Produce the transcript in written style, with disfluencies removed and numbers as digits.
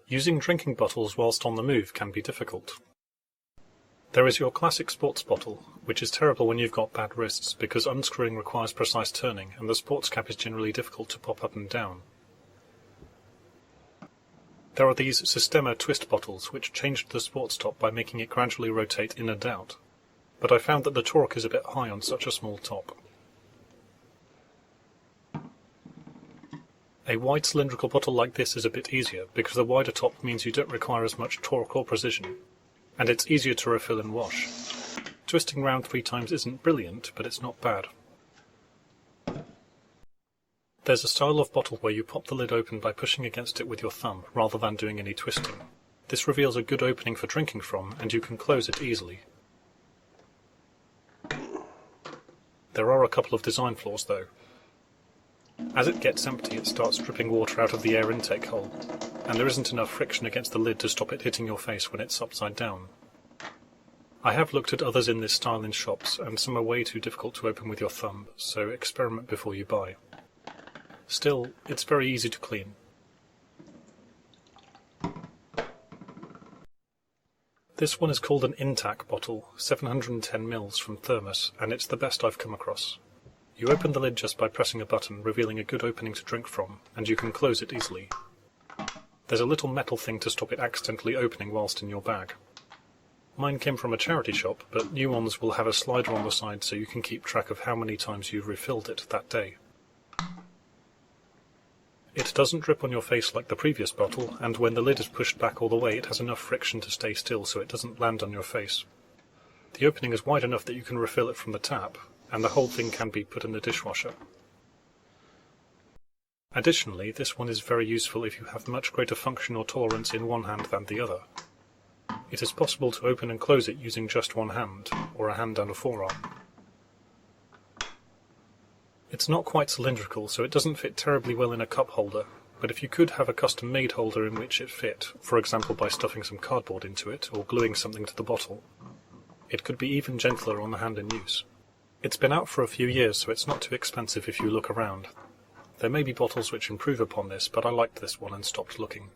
Using drinking bottles whilst on the move can be difficult. There is your classic sports bottle, which is terrible when you've got bad wrists because unscrewing requires precise turning and the sports cap is generally difficult to pop up and down. There are these Systema twist bottles which changed the sports top by making it gradually rotate in and out, but I found that the torque is a bit high on such a small top. A wide cylindrical bottle like this is a bit easier because the wider top means you don't require as much torque or precision, and it's easier to refill and wash. Twisting round 3 times isn't brilliant, but it's not bad. There's a style of bottle where you pop the lid open by pushing against it with your thumb rather than doing any twisting. This reveals a good opening for drinking from, and you can close it easily. There are a couple of design flaws though. As it gets empty, it starts dripping water out of the air intake hole, and there isn't enough friction against the lid to stop it hitting your face when it's upside down. I have looked at others in this style in shops, and some are way too difficult to open with your thumb, so experiment before you buy. Still, it's very easy to clean. This one is called an Intac bottle, 710ml from Thermos, and it's the best I've come across. You open the lid just by pressing a button, revealing a good opening to drink from, and you can close it easily. There's a little metal thing to stop it accidentally opening whilst in your bag. Mine came from a charity shop, but new ones will have a slider on the side so you can keep track of how many times you've refilled it that day. It doesn't drip on your face like the previous bottle, and when the lid is pushed back all the way it has enough friction to stay still so it doesn't land on your face. The opening is wide enough that you can refill it from the tap, and the whole thing can be put in the dishwasher. Additionally, this one is very useful if you have much greater function or tolerance in one hand than the other. It is possible to open and close it using just one hand, or a hand and a forearm. It's not quite cylindrical, so it doesn't fit terribly well in a cup holder, but if you could have a custom-made holder in which it fit, for example by stuffing some cardboard into it or gluing something to the bottle, it could be even gentler on the hand in use. It's been out for a few years, so it's not too expensive if you look around. There may be bottles which improve upon this, but I liked this one and stopped looking.